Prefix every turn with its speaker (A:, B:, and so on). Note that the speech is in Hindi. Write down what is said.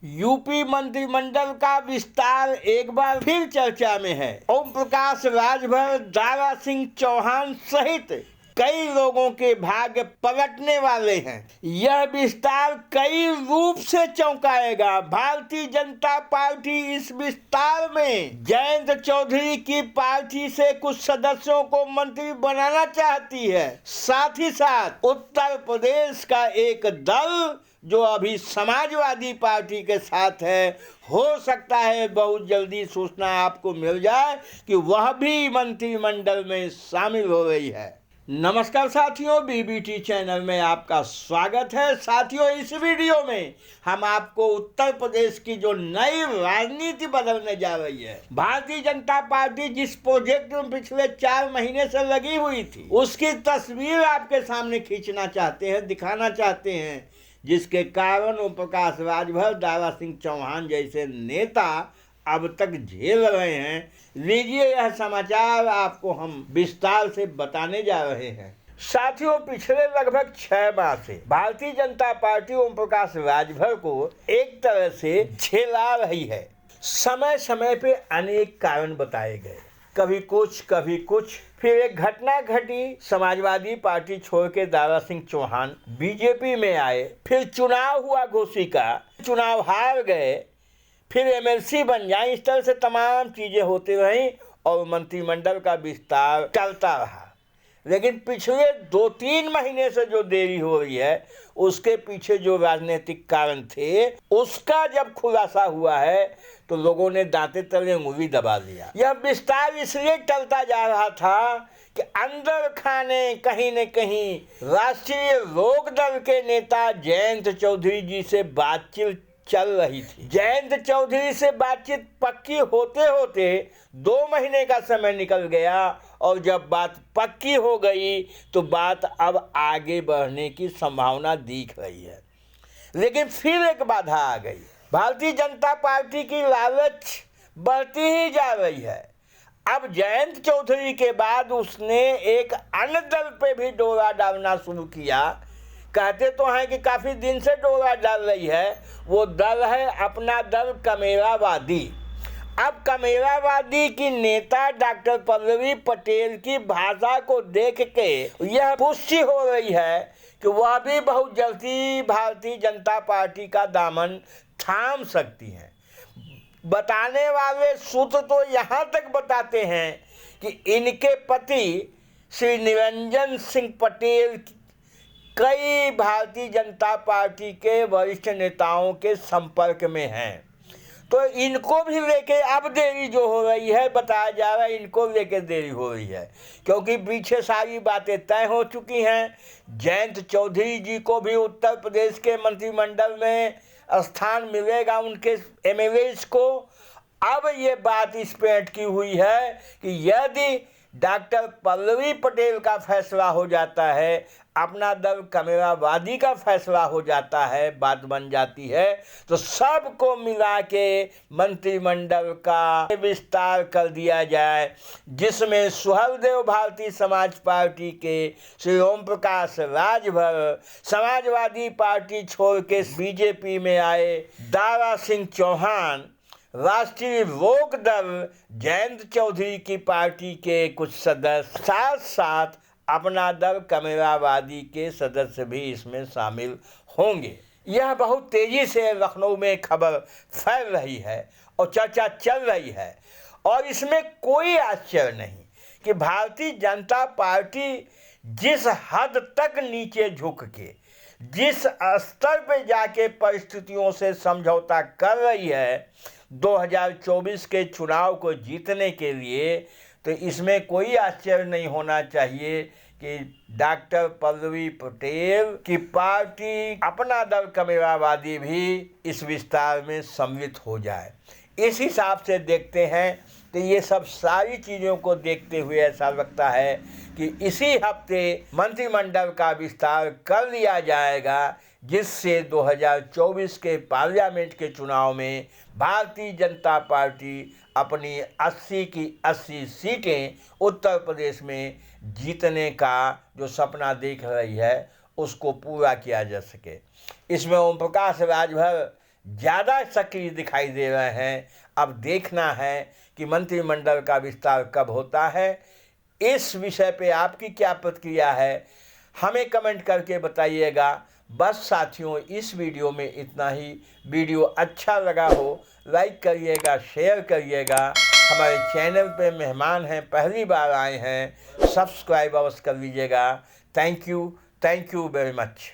A: यूपी मंत्रिमंडल का विस्तार एक बार फिर चर्चा में है। ओम प्रकाश राजभर, दारा सिंह चौहान सहित कई लोगों के भाग्य पलटने वाले हैं। यह विस्तार कई रूप से चौंकाएगा। भारतीय जनता पार्टी इस विस्तार में जयंत चौधरी की पार्टी से कुछ सदस्यों को मंत्री बनाना चाहती है। साथ ही साथ उत्तर प्रदेश का एक दल जो अभी समाजवादी पार्टी के साथ है, हो सकता है बहुत जल्दी सूचना आपको मिल जाए कि वह भी मंत्रिमंडल में शामिल हो रही है। नमस्कार साथियों, बीबीटी चैनल में आपका स्वागत है। साथियों, इस वीडियो में हम आपको उत्तर प्रदेश की जो नई राजनीति बदलने जा रही है, भारतीय जनता पार्टी जिस प्रोजेक्ट में पिछले 4 महीने से लगी हुई थी, उसकी तस्वीर आपके सामने खींचना चाहते हैं, दिखाना चाहते हैं, जिसके कारण ओम प्रकाश राजभर, दारा सिंह चौहान जैसे नेता अब तक झेल रहे हैं। लीजिए, यह समाचार आपको हम विस्तार से बताने जा रहे हैं। साथियों, पिछले लगभग 6 माह से भारतीय जनता पार्टी ओम प्रकाश राजभर को एक तरह से झेला रही है। समय समय पे अनेक कारण बताए गए, कभी कुछ। फिर एक घटना घटी, समाजवादी पार्टी छोड़ के दारा सिंह चौहान बीजेपी में आए। फिर चुनाव हुआ घोषित का, चुनाव हार गए। फिर एमएलसी बन जाए। इस तरह से तमाम चीजें होती रहीं और मंत्रिमंडल का विस्तार चलता रहा। लेकिन पिछले 2-3 महीने से जो देरी हो रही है, उसके पीछे जो राजनीतिक कारण थे, उसका जब खुलासा हुआ है तो लोगों ने दांते तले उंगली दबा लिया। यह विस्तार इसलिए टलता जा रहा था कि अंदर खाने कहीं न कहीं राष्ट्रीय लोक दल के नेता जयंत चौधरी जी से बातचीत चल रही थी। जयंत चौधरी से बातचीत पक्की होते होते 2 महीने का समय निकल गया और जब बात पक्की हो गई तो बात अब आगे बढ़ने की संभावना दिख रही है। लेकिन फिर एक बाधा आ गई। भारतीय जनता पार्टी की लालच बढ़ती ही जा रही है। अब जयंत चौधरी के बाद उसने एक अन्य दल पे भी डोरा डालना शुरू किया। कहते तो हैं कि काफी दिन से डोरा डाल रही है। वो दल है अपना दल कमेरावादी। अब कमेरावादी की नेता डॉक्टर पल्लवी पटेल की भाषा को देख के यह पुष्टि हो रही है कि वह भी बहुत जल्दी भारतीय जनता पार्टी का दामन थाम सकती हैं। बताने वाले सूत्र तो यहाँ तक बताते हैं कि इनके पति श्री निरंजन सिंह पटेल कई भारतीय जनता पार्टी के वरिष्ठ नेताओं के संपर्क में हैं। तो इनको भी लेके अब देरी जो हो रही है, बताया जा रहा है इनको लेके देरी हो रही है, क्योंकि पीछे सारी बातें तय हो चुकी हैं। जयंत चौधरी जी को भी उत्तर प्रदेश के मंत्रिमंडल में स्थान मिलेगा, उनके एमएलएज को। अब ये बात इस पे अटकी हुई है कि यदि डॉक्टर पल्लवी पटेल का फैसला हो जाता है, अपना दल कमेरावादी का फैसला हो जाता है, बात बन जाती है, तो सबको मिला के मंत्रिमंडल का विस्तार कर दिया जाए, जिसमें सुहलदेव भारतीय समाज पार्टी के श्री ओम प्रकाश राजभर, समाजवादी पार्टी छोड़ के बीजेपी में आए दारा सिंह चौहान, राष्ट्रीय लोक दल जयंत चौधरी की पार्टी के कुछ सदस्य, साथ साथ अपना दल कमेरावादी के सदस्य भी इसमें शामिल होंगे। यह बहुत तेजी से लखनऊ में खबर फैल रही है और चर्चा चल रही है। और इसमें कोई आश्चर्य नहीं कि भारतीय जनता पार्टी जिस हद तक नीचे झुक के, जिस स्तर पे जाके परिस्थितियों से समझौता कर रही है 2024 के चुनाव को जीतने के लिए, तो इसमें कोई आश्चर्य नहीं होना चाहिए कि डॉक्टर पल्लवी पटेल की पार्टी, अपना दल कमेरावादी भी इस विस्तार में सम्मिलित हो जाए। इस हिसाब से देखते हैं तो ये सब सारी चीज़ों को देखते हुए ऐसा लगता है कि इसी हफ्ते मंत्रिमंडल का विस्तार कर लिया जाएगा, जिससे 2024 के पार्लियामेंट के चुनाव में भारतीय जनता पार्टी अपनी 80 की 80 सीटें उत्तर प्रदेश में जीतने का जो सपना देख रही है, उसको पूरा किया जा सके। इसमें ओम प्रकाश राजभर ज़्यादा सक्रिय दिखाई दे रहे हैं। अब देखना है कि मंत्रिमंडल का विस्तार कब होता है। इस विषय पे आपकी क्या प्रतिक्रिया है, हमें कमेंट करके बताइएगा। बस साथियों, इस वीडियो में इतना ही। वीडियो अच्छा लगा हो लाइक करिएगा, शेयर करिएगा। हमारे चैनल पे मेहमान हैं, पहली बार आए हैं, सब्सक्राइब अवश्य कर लीजिएगा। Thank you very much.